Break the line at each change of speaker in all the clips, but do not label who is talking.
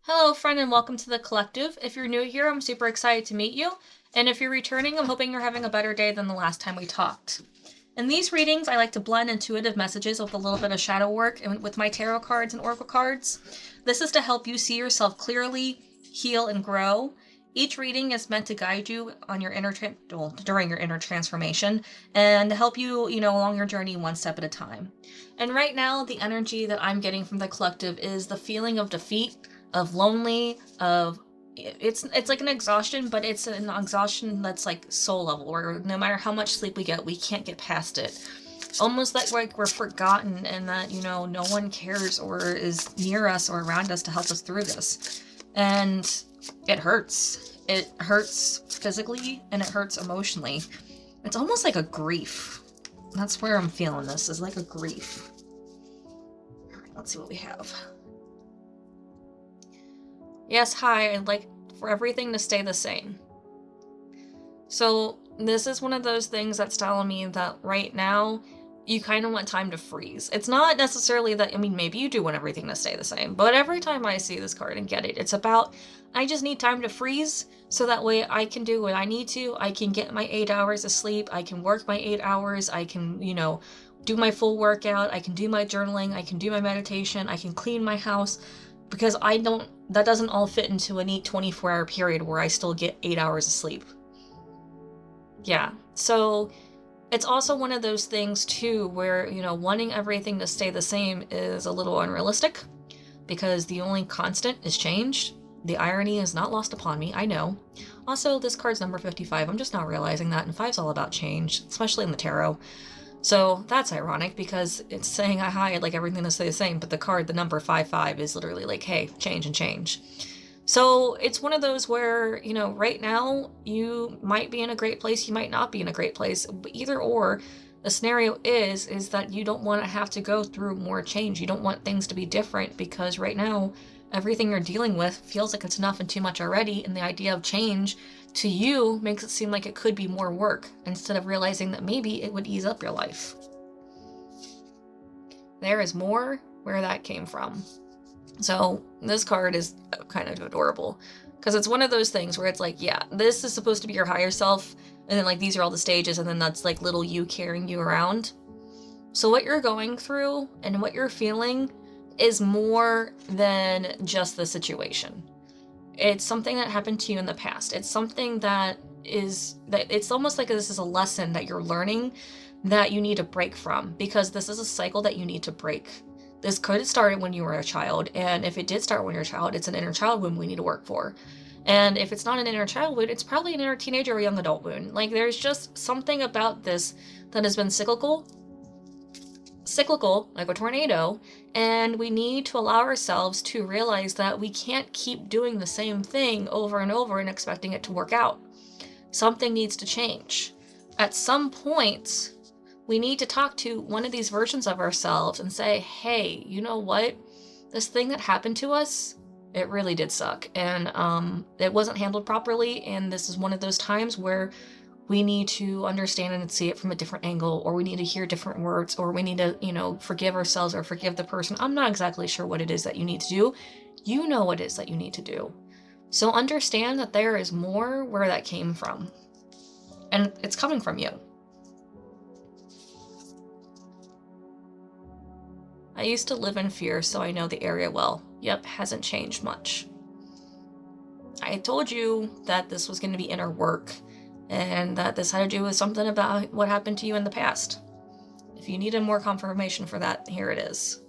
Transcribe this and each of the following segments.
Hello, friend, and welcome to the collective. If you're new here, I'm super excited to meet you. And if you're returning, I'm hoping you're having a better day than the last time we talked. In these readings, I like to blend intuitive messages with a little bit of shadow work and with my tarot cards and oracle cards. This is to help you see yourself clearly, heal, and grow. Each reading is meant to guide you on your during your inner transformation and help you, along your journey one step at a time. And right now, the energy that I'm getting from the collective is the feeling of defeat, of lonely, of it's like an exhaustion, but it's an exhaustion that's like soul level, where no matter how much sleep we get, we can't get past it. Almost like we're forgotten, and that no one cares or is near us or around us to help us through this. And it hurts. It hurts physically and it hurts emotionally. It's almost like a grief. That's where I'm feeling this, is like a grief. All right, let's see what we have. Yes, hi, I'd like for everything to stay the same. So this is one of those things that's telling me that right now you kind of want time to freeze. It's not necessarily that, maybe you do want everything to stay the same, but every time I see this card and get it, it's about, I just need time to freeze so that way I can do what I need to. I can get my 8 hours of sleep. I can work my 8 hours. I can, do my full workout. I can do my journaling. I can do my meditation. I can clean my house, because that doesn't all fit into a neat 24-hour period where I still get 8 hours of sleep. Yeah, so it's also one of those things too where, wanting everything to stay the same is a little unrealistic, because the only constant is change. The irony is not lost upon me, I know. Also, this card's number 55. I'm just not realizing that, and 5's all about change, especially in the tarot. So that's ironic, because it's saying I'd like everything to stay the same, but the card, the number 55, is literally like, hey, change and change. So it's one of those where, right now you might be in a great place, you might not be in a great place, but either or, the scenario is that you don't want to have to go through more change. You don't want things to be different, because right now everything you're dealing with feels like it's enough and too much already, and the idea of change to you makes it seem like it could be more work, instead of realizing that maybe it would ease up your life. There is more where that came from. So this card is kind of adorable, because it's one of those things where it's like, yeah, this is supposed to be your higher self, and then like these are all the stages, and then that's like little you carrying you around. So what you're going through and what you're feeling is more than just the situation. It's something that happened to you in the past. It's something that it's almost like this is a lesson that you're learning that you need to break from, because this is a cycle that you need to break. This could have started when you were a child, and if it did start when you're a child, it's an inner child wound we need to work for. And if it's not an inner child wound, it's probably an inner teenager or young adult wound. Like, there's just something about this that has been cyclical, like a tornado, and we need to allow ourselves to realize that we can't keep doing the same thing over and over and expecting it to work out. Something needs to change. At some point, we need to talk to one of these versions of ourselves and say, hey, you know what? This thing that happened to us, it really did suck. And it wasn't handled properly. And this is one of those times where we need to understand and see it from a different angle, or we need to hear different words, or we need to, forgive ourselves or forgive the person. I'm not exactly sure what it is that you need to do. You know what it is that you need to do. So understand that there is more where that came from. And it's coming from you. I used to live in fear, so I know the area well. Yep, hasn't changed much. I told you that this was going to be inner work, and that this had to do with something about what happened to you in the past. If you needed more confirmation for that, here it is.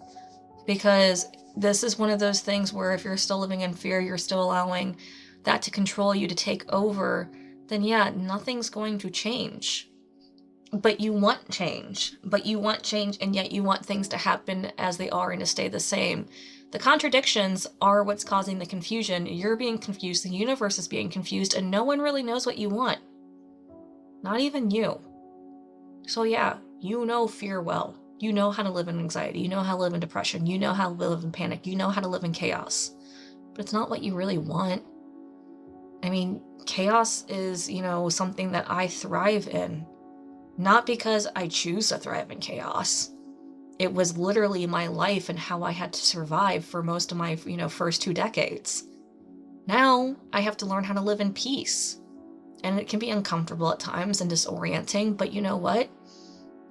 Because this is one of those things where if you're still living in fear, you're still allowing that to control you, to take over, then yeah, nothing's going to change. But you want change. And yet you want things to happen as they are and to stay the same. The contradictions are what's causing the confusion. You're being confused, the universe is being confused, and no one really knows what you want. Not even you. So yeah, you know fear well. You know how to live in anxiety. You know how to live in depression. You know how to live in panic. You know how to live in chaos. But it's not what you really want. Chaos is, something that I thrive in. Not because I choose to thrive in chaos. It was literally my life and how I had to survive for most of my, first 2 decades. Now I have to learn how to live in peace. And it can be uncomfortable at times and disorienting, but you know what?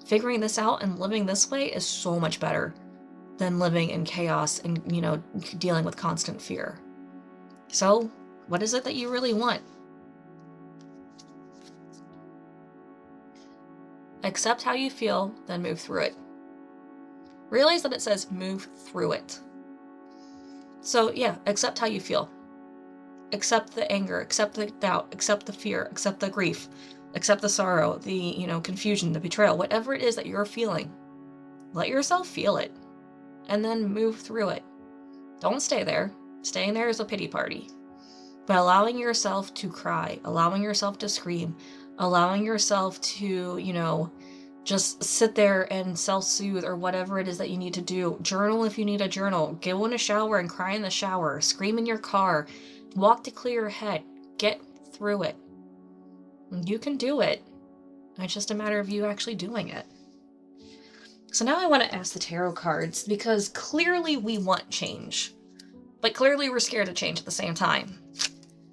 Figuring this out and living this way is so much better than living in chaos and, dealing with constant fear. So, what is it that you really want? Accept how you feel, then move through it. Realize that it says move through it. So yeah, accept how you feel. Accept the anger, accept the doubt, accept the fear, accept the grief, accept the sorrow, the, confusion, the betrayal, whatever it is that you're feeling. Let yourself feel it and then move through it. Don't stay there. Staying there is a pity party. But allowing yourself to cry, allowing yourself to scream, allowing yourself to, just sit there and self-soothe or whatever it is that you need to do. Journal if you need a journal. Go in a shower and cry in the shower. Scream in your car. Walk to clear your head. Get through it. You can do it. It's just a matter of you actually doing it. So now I want to ask the tarot cards, because clearly we want change, but clearly we're scared of change at the same time.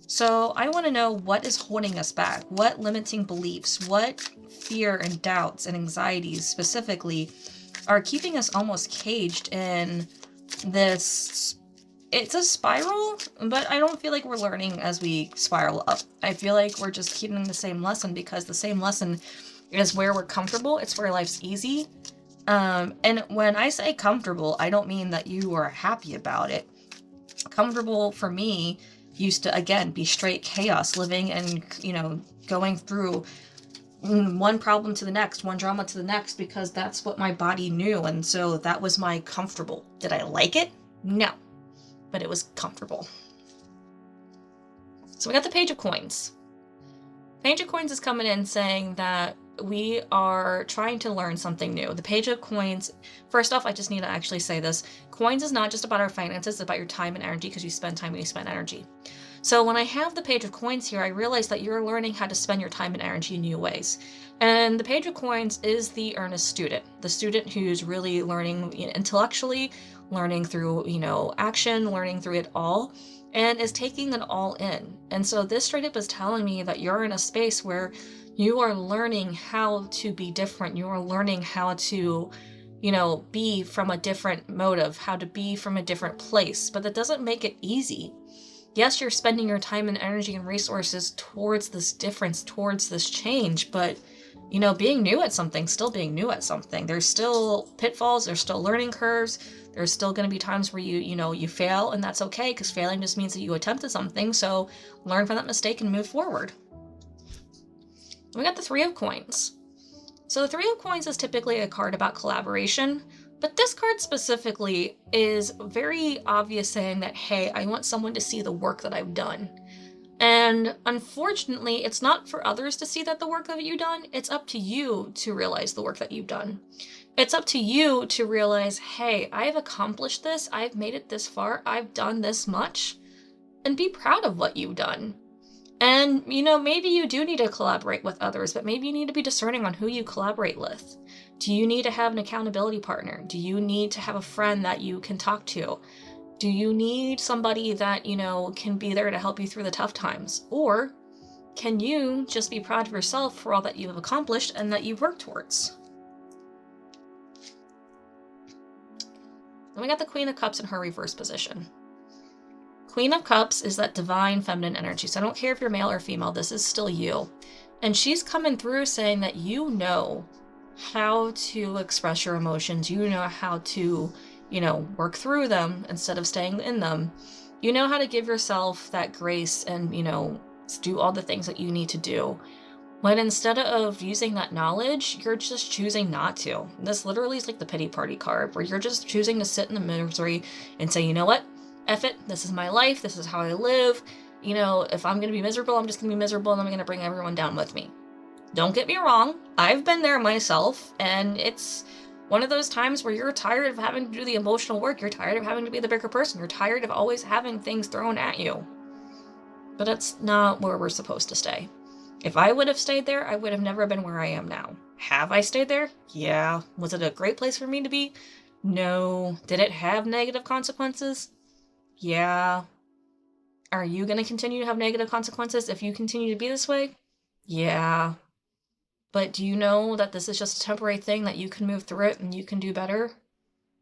So I want to know what is holding us back, what limiting beliefs, what fear and doubts and anxieties specifically are keeping us almost caged in this. It's a spiral, but I don't feel like we're learning as we spiral up. I feel like we're just keeping the same lesson, because the same lesson is where we're comfortable. It's where life's easy. And when I say comfortable, I don't mean that you are happy about it. Comfortable for me used to, again, be straight chaos, living and, going through one problem to the next, one drama to the next, because that's what my body knew. And so that was my comfortable. Did I like it? No. But it was comfortable. So we got the Page of Coins. Page of Coins is coming in saying that we are trying to learn something new. The Page of Coins, first off, I just need to actually say this. Coins is not just about our finances, it's about your time and energy, because you spend time and you spend energy. So when I have the Page of Coins here, I realize that you're learning how to spend your time and energy in new ways. And the Page of Coins is the earnest student, the student who's really learning intellectually, learning through, action, learning through it all, and is taking it all in. And so this straight up is telling me that you're in a space where you are learning how to be different. You are learning how to, be from a different motive, how to be from a different place. But that doesn't make it easy. Yes, you're spending your time and energy and resources towards this difference, towards this change, but being new at something, still being new at something. There's still pitfalls, there's still learning curves. There's still going to be times where you fail, and that's okay, because failing just means that you attempted something. So learn from that mistake and move forward. We got the Three of Coins. So the Three of Coins is typically a card about collaboration, but this card specifically is very obvious, saying that, hey, I want someone to see the work that I've done. And unfortunately, it's not for others to see that the work that you've done. It's up to you to realize the work that you've done. It's up to you to realize, hey, I've accomplished this. I've made it this far. I've done this much. And be proud of what you've done. And, maybe you do need to collaborate with others, but maybe you need to be discerning on who you collaborate with. Do you need to have an accountability partner? Do you need to have a friend that you can talk to? Do you need somebody that, can be there to help you through the tough times? Or can you just be proud of yourself for all that you have accomplished and that you've worked towards? Then we got the Queen of Cups in her reverse position. Queen of Cups is that divine feminine energy. So I don't care if you're male or female, this is still you. And she's coming through saying that you know how to express your emotions. You know how to, work through them instead of staying in them. You know how to give yourself that grace and, do all the things that you need to do. When instead of using that knowledge, you're just choosing not to. This literally is like the pity party card, where you're just choosing to sit in the misery and say, you know what? F it, this is my life, this is how I live. If I'm going to be miserable, I'm just going to be miserable, and I'm going to bring everyone down with me. Don't get me wrong, I've been there myself, and it's one of those times where you're tired of having to do the emotional work, you're tired of having to be the bigger person, you're tired of always having things thrown at you. But that's not where we're supposed to stay. If I would have stayed there, I would have never been where I am now. Have I stayed there? Yeah. Was it a great place for me to be? No. Did it have negative consequences? Yeah. Are you going to continue to have negative consequences if you continue to be this way? Yeah. But do you know that this is just a temporary thing, that you can move through it and you can do better?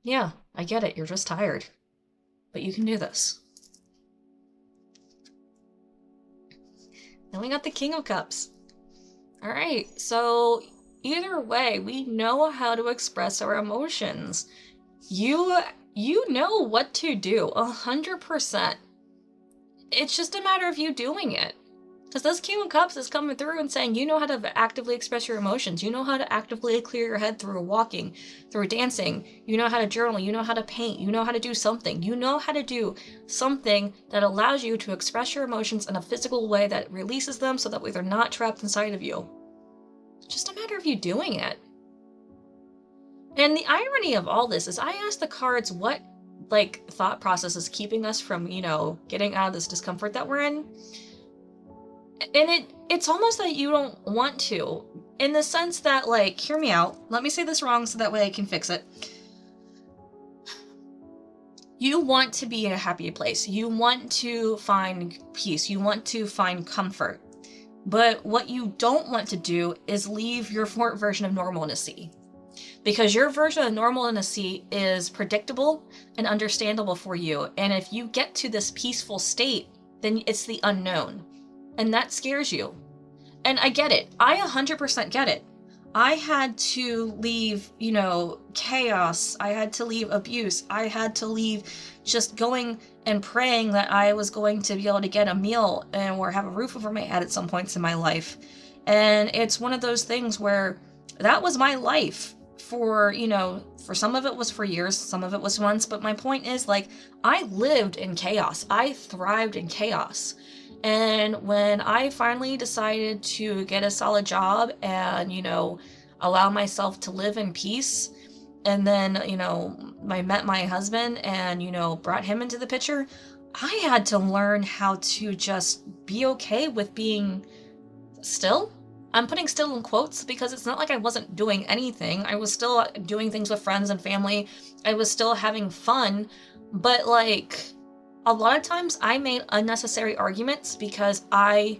Yeah, I get it. You're just tired. But you can do this. Then we got the King of Cups. Alright, so either way, we know how to express our emotions. You know what to do, 100%. It's just a matter of you doing it. Because this King of Cups is coming through and saying you know how to actively express your emotions. You know how to actively clear your head through walking, through dancing. You know how to journal. You know how to paint. You know how to do something. You know how to do something that allows you to express your emotions in a physical way that releases them so that way they're not trapped inside of you. It's just a matter of you doing it. And the irony of all this is I asked the cards what thought process is keeping us from, getting out of this discomfort that we're in. And it's almost that you don't want to, in the sense that, hear me out. Let me say this wrong so that way I can fix it. You want to be in a happy place. You want to find peace. You want to find comfort. But what you don't want to do is leave your version of normalcy. Because your version of normalcy is predictable and understandable for you. And if you get to this peaceful state, then it's the unknown. And that scares you. And I get it. I 100% get it. I had to leave, chaos. I had to leave abuse. I had to leave just going and praying that I was going to be able to get a meal or have a roof over my head at some points in my life. And it's one of those things where that was my life for some of it was for years, some of it was months. But my point is, I lived in chaos. I thrived in chaos. And when I finally decided to get a solid job and, allow myself to live in peace, and then, I met my husband and, brought him into the picture, I had to learn how to just be okay with being still. I'm putting still in quotes because it's not like I wasn't doing anything. I was still doing things with friends and family. I was still having fun, but a lot of times I made unnecessary arguments because my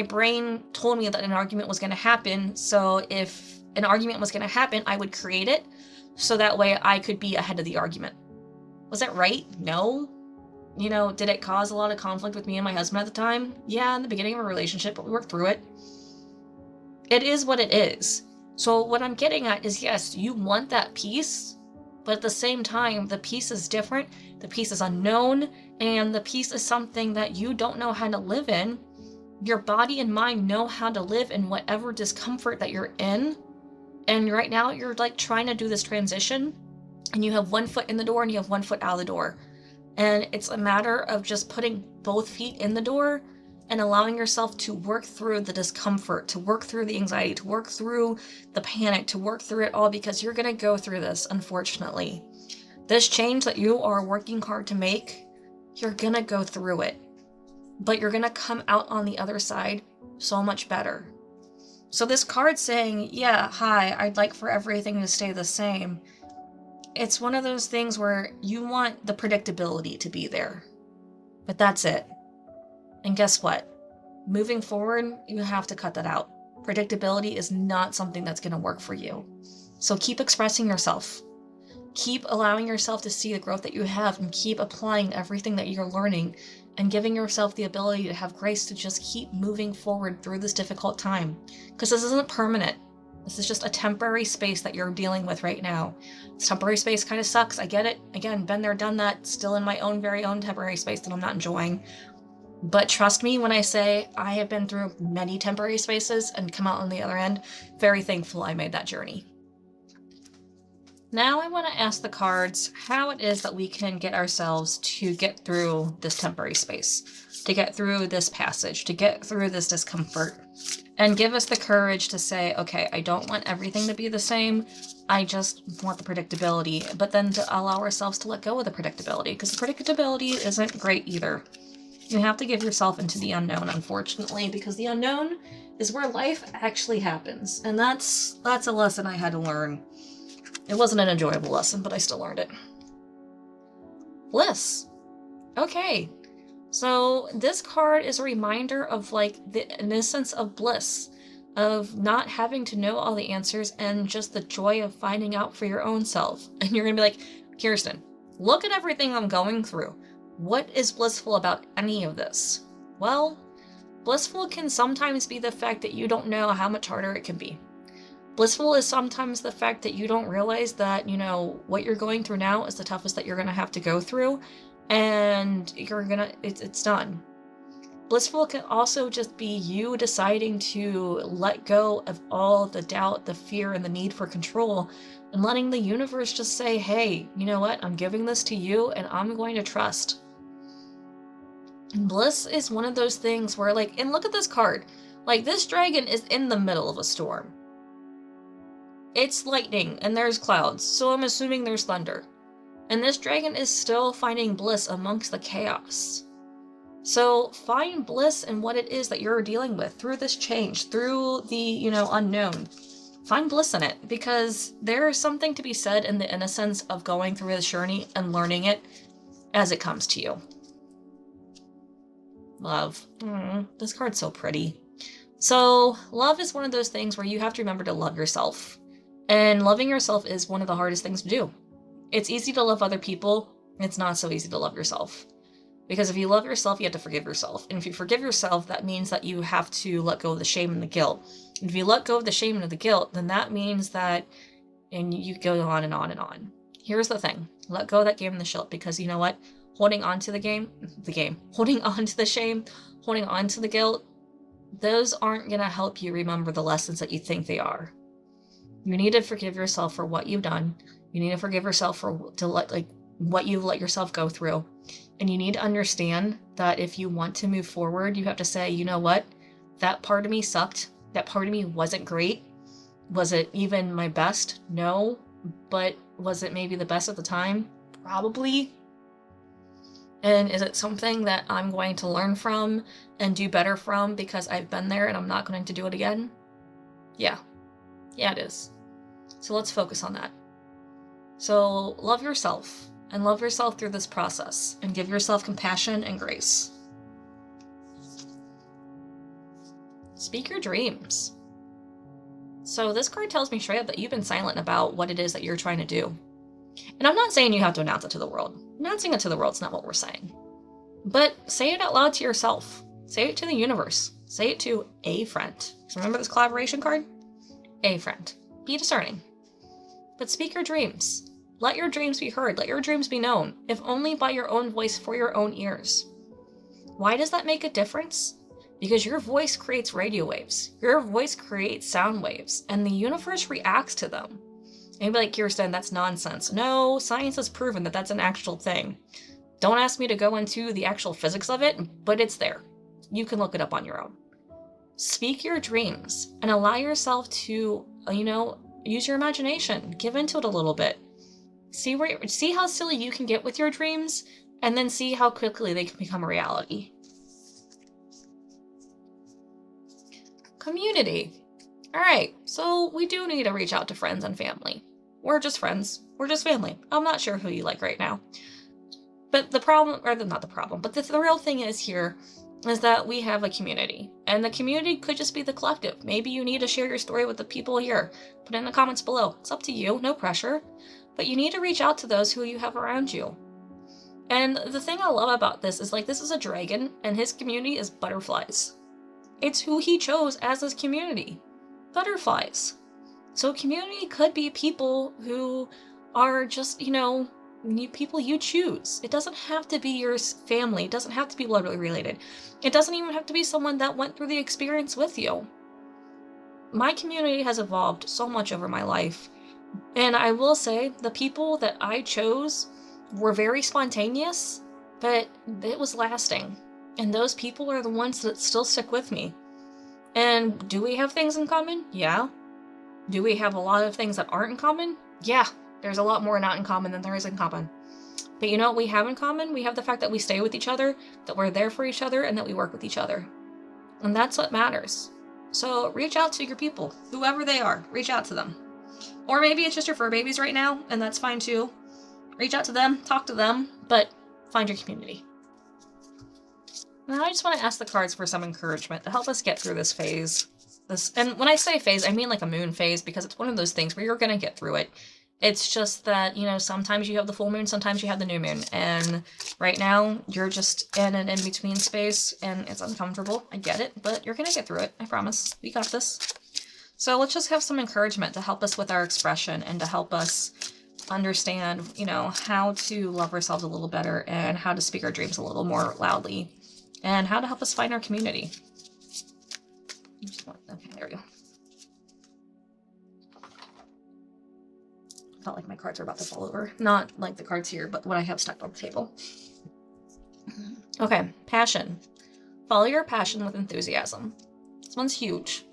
brain told me that an argument was going to happen. So if an argument was going to happen, I would create it so that way I could be ahead of the argument. Was that right? No. Did it cause a lot of conflict with me and my husband at the time? Yeah, in the beginning of a relationship, but we worked through it. It is what it is. So what I'm getting at is, yes, you want that peace, but at the same time, the peace is different, the peace is unknown, and the peace is something that you don't know how to live in. Your body and mind know how to live in whatever discomfort that you're in. And right now, you're trying to do this transition, and you have one foot in the door and you have one foot out of the door. And it's a matter of just putting both feet in the door and allowing yourself to work through the discomfort, to work through the anxiety, to work through the panic, to work through it all, because you're going to go through this, unfortunately. This change that you are working hard to make, you're going to go through it. But you're going to come out on the other side so much better. So this card saying, yeah, hi, I'd like for everything to stay the same. It's one of those things where you want the predictability to be there. But that's it. And guess what? Moving forward, you have to cut that out. Predictability is not something that's going to work for you. So keep expressing yourself. Keep allowing yourself to see the growth that you have, and keep applying everything that you're learning and giving yourself the ability to have grace to just keep moving forward through this difficult time. Because this isn't permanent. This is just a temporary space that you're dealing with right now. This temporary space kind of sucks. I get it. Again, been there, done that. Still in my own very own temporary space that I'm not enjoying. But trust me when I say I have been through many temporary spaces and come out on the other end. Very thankful I made that journey. Now I want to ask the cards how it is that we can get ourselves to get through this temporary space, to get through this passage, to get through this discomfort, and give us the courage to say, okay, I don't want everything to be the same. I just want the predictability, but then to allow ourselves to let go of the predictability, because the predictability isn't great either. You have to give yourself into the unknown, unfortunately, because the unknown is where life actually happens. And that's a lesson I had to learn. It wasn't an enjoyable lesson, but I still learned it. Bliss. Okay. So this card is a reminder of like the innocence of bliss, of not having to know all the answers and just the joy of finding out for your own self. And you're gonna be like, Kirsten, look at everything I'm going through. What is blissful about any of this? Well, blissful can sometimes be the fact that you don't know how much harder it can be. Blissful is sometimes the fact that you don't realize that, you know, what you're going through now is the toughest that you're going to have to go through, and it's done. Blissful can also just be you deciding to let go of all the doubt, the fear, and the need for control, and letting the universe just say, hey, you know what? I'm giving this to you, and I'm going to trust. And bliss is one of those things where, like, and look at this card. Like, this dragon is in the middle of a storm. It's lightning, and there's clouds, so I'm assuming there's thunder. And this dragon is still finding bliss amongst the chaos. So find bliss in what it is that you're dealing with through this change, through the, you know, unknown. Find bliss in it, because there is something to be said in the innocence of going through this journey and learning it as it comes to you. Love. This card's so pretty. So love is one of those things where you have to remember to love yourself. And loving yourself is one of the hardest things to do. It's easy to love other people. It's not so easy to love yourself. Because if you love yourself, you have to forgive yourself. And if you forgive yourself, that means that you have to let go of the shame and the guilt. And if you let go of the shame and the guilt, then that means that, and you go on and on and on. Here's the thing. Let go of that game and the guilt, because you know what? Holding on to holding on to the shame, holding on to the guilt, those aren't going to help you remember the lessons that you think they are. You need to forgive yourself for what you've done. You need to forgive yourself for what you've let yourself go through. And you need to understand that if you want to move forward, you have to say, you know what? That part of me sucked. That part of me wasn't great. Was it even my best? No. But was it maybe the best at the time? Probably. And is it something that I'm going to learn from and do better from because I've been there and I'm not going to do it again? Yeah. Yeah, it is. So let's focus on that. So love yourself, and love yourself through this process, and give yourself compassion and grace. Speak your dreams. So this card tells me straight up that you've been silent about what it is that you're trying to do. And I'm not saying you have to announce it to the world. Announcing it to the world is not what we're saying. But say it out loud to yourself. Say it to the universe. Say it to a friend. So remember this collaboration card? A friend. Be discerning. But speak your dreams. Let your dreams be heard. Let your dreams be known, if only by your own voice for your own ears. Why does that make a difference? Because your voice creates radio waves. Your voice creates sound waves, and the universe reacts to them. And you'd be like, Kirsten, that's nonsense. No, science has proven that that's an actual thing. Don't ask me to go into the actual physics of it, but it's there. You can look it up on your own. Speak your dreams and allow yourself to, use your imagination. Give into it a little bit. See how silly you can get with your dreams, and then see how quickly they can become a reality. Community. All right, so we do need to reach out to friends and family. We're just friends. We're just family. I'm not sure who you like right now. But the real thing is here is that we have a community. And the community could just be the collective. Maybe you need to share your story with the people here. Put it in the comments below. It's up to you, no pressure. But you need to reach out to those who you have around you. And the thing I love about this is, this is a dragon, and his community is butterflies. It's who he chose as his community. Butterflies. So community could be people who are just, people you choose. It doesn't have to be your family. It doesn't have to be blood related. It doesn't even have to be someone that went through the experience with you. My community has evolved so much over my life. And I will say, the people that I chose were very spontaneous, but it was lasting. And those people are the ones that still stick with me. And do we have things in common? Yeah. Do we have a lot of things that aren't in common? Yeah. There's a lot more not in common than there is in common. But you know what we have in common? We have the fact that we stay with each other, that we're there for each other, and that we work with each other. And that's what matters. So reach out to your people, whoever they are, reach out to them. Or maybe it's just your fur babies right now, and that's fine too. Reach out to them, talk to them, but find your community. Now I just want to ask the cards for some encouragement to help us get through this phase. And when I say phase, I mean like a moon phase, because it's one of those things where you're going to get through it. It's just that, you know, sometimes you have the full moon, sometimes you have the new moon. And right now, you're just in an in-between space, and it's uncomfortable. I get it, but you're going to get through it. I promise. We got this. So let's just have some encouragement to help us with our expression and to help us understand, you know, how to love ourselves a little better and how to speak our dreams a little more loudly and how to help us find our community. Okay, there we go. Felt like my cards are about to fall over. Not like the cards here, but what I have stuck on the table. Okay, passion. Follow your passion with enthusiasm. This one's huge.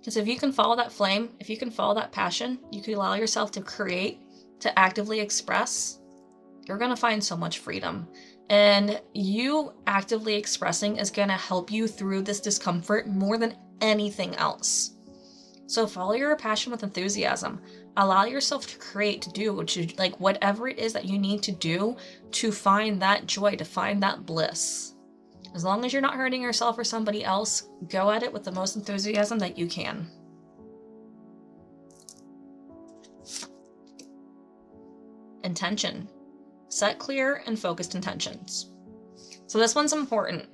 Because if you can follow that flame, if you can follow that passion, you can allow yourself to create, to actively express, you're going to find so much freedom. And you actively expressing is going to help you through this discomfort more than anything else. So follow your passion with enthusiasm. Allow yourself to create, to do, like whatever it is that you need to do to find that joy, to find that bliss. As long as you're not hurting yourself or somebody else, go at it with the most enthusiasm that you can. Intention. Set clear and focused intentions. So this one's important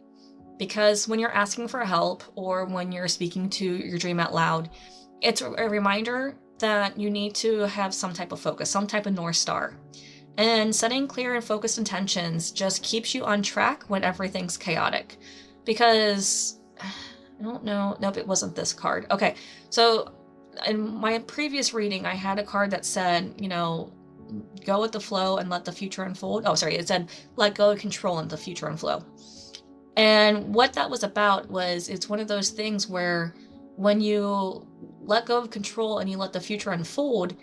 because when you're asking for help or when you're speaking to your dream out loud, it's a reminder that you need to have some type of focus, some type of North Star. And setting clear and focused intentions just keeps you on track when everything's chaotic. Because, I don't know, nope, it wasn't this card. Okay, so in my previous reading, I had a card that said, you know, go with the flow and let the future unfold. Oh, sorry, it said, let go of control and the future unflow. And what that was about was, it's one of those things where when you let go of control and you let the future unfold,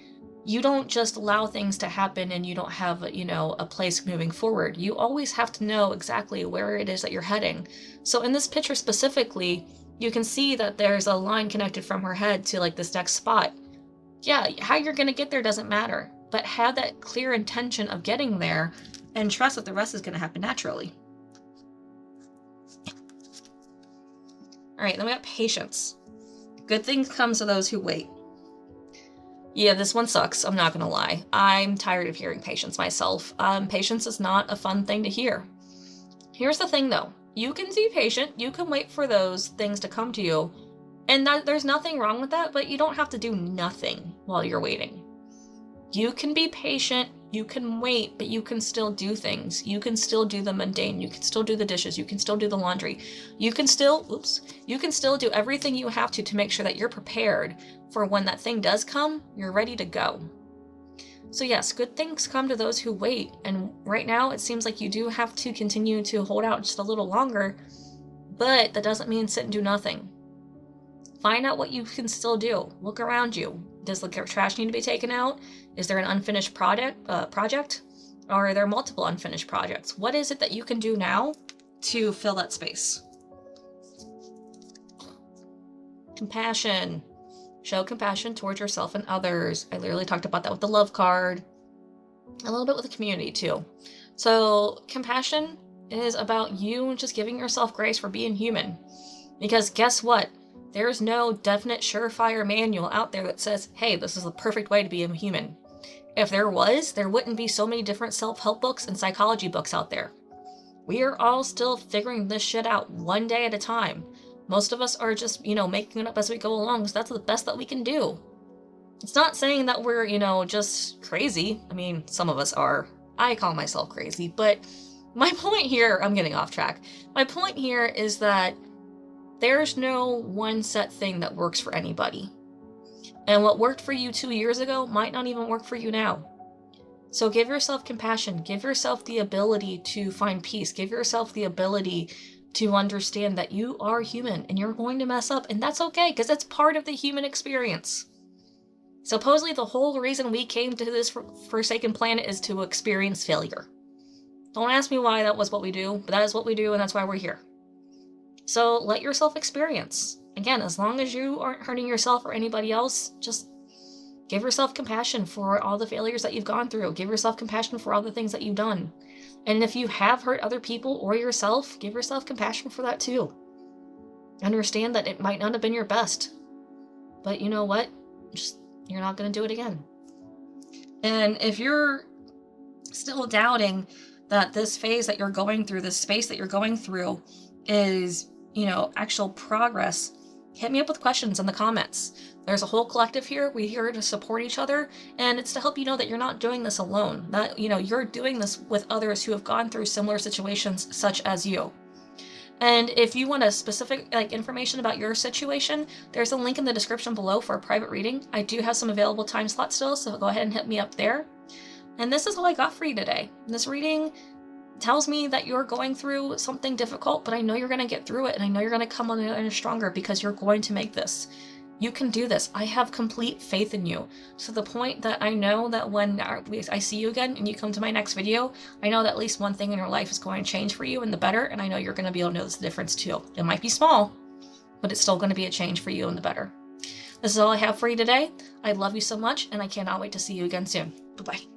you don't just allow things to happen and you don't have, you know, a place moving forward. You always have to know exactly where it is that you're heading. So in this picture specifically, you can see that there's a line connected from her head to like this next spot. Yeah, how you're going to get there doesn't matter, but have that clear intention of getting there and trust that the rest is going to happen naturally. All right, then we got patience. Good things come to those who wait. Yeah, this one sucks. I'm not gonna lie. I'm tired of hearing patience myself. Patience is not a fun thing to hear. Here's the thing though. You can be patient. You can wait for those things to come to you. And there's nothing wrong with that, but you don't have to do nothing while you're waiting. You can be patient. You can wait, but you can still do things. You can still do the mundane. You can still do the dishes. You can still do the laundry. You can still do everything you have to make sure that you're prepared for when that thing does come, you're ready to go. So yes, good things come to those who wait. And right now it seems like you do have to continue to hold out just a little longer, but that doesn't mean sit and do nothing. Find out what you can still do. Look around you. Does the trash need to be taken out? Is there an unfinished project? Or are there multiple unfinished projects? What is it that you can do now to fill that space? Compassion. Show compassion towards yourself and others. I literally talked about that with the love card. A little bit with the community too. So compassion is about you just giving yourself grace for being human. Because guess what? There's no definite surefire manual out there that says, hey, this is the perfect way to be a human. If there was, there wouldn't be so many different self-help books and psychology books out there. We are all still figuring this shit out one day at a time. Most of us are just, making it up as we go along, so that's the best that we can do. It's not saying that we're, just crazy. I mean, some of us are. I call myself crazy, but my point here, I'm getting off track. My point here is that there's no one set thing that works for anybody. And what worked for you 2 years ago might not even work for you now. So give yourself compassion. Give yourself the ability to find peace. Give yourself the ability to understand that you are human and you're going to mess up. And that's okay, because that's part of the human experience. Supposedly the whole reason we came to this forsaken planet is to experience failure. Don't ask me why that was what we do, but that is what we do, and that's why we're here. So let yourself experience. Again, as long as you aren't hurting yourself or anybody else, just give yourself compassion for all the failures that you've gone through. Give yourself compassion for all the things that you've done. And if you have hurt other people or yourself, give yourself compassion for that too. Understand that it might not have been your best, but you know what? Just, you're not going to do it again. And if you're still doubting that this phase that you're going through, this space that you're going through is, actual progress, hit me up with questions in the comments. There's a whole collective here. We're here to support each other, and it's to help you know that you're not doing this alone. That, you're doing this with others who have gone through similar situations such as you. And if you want a specific information about your situation, there's a link in the description below for a private reading. I do have some available time slots still, so go ahead and hit me up there. And this is all I got for you today. This reading tells me that you're going through something difficult, but I know you're going to get through it, and I know you're going to come on the other end stronger because you're going to make this. You can do this. I have complete faith in you. So the point that I know that when I see you again and you come to my next video, I know that at least one thing in your life is going to change for you in the better, and I know you're going to be able to notice the difference too. It might be small, but it's still going to be a change for you in the better. This is all I have for you today. I love you so much, and I cannot wait to see you again soon. Bye-bye.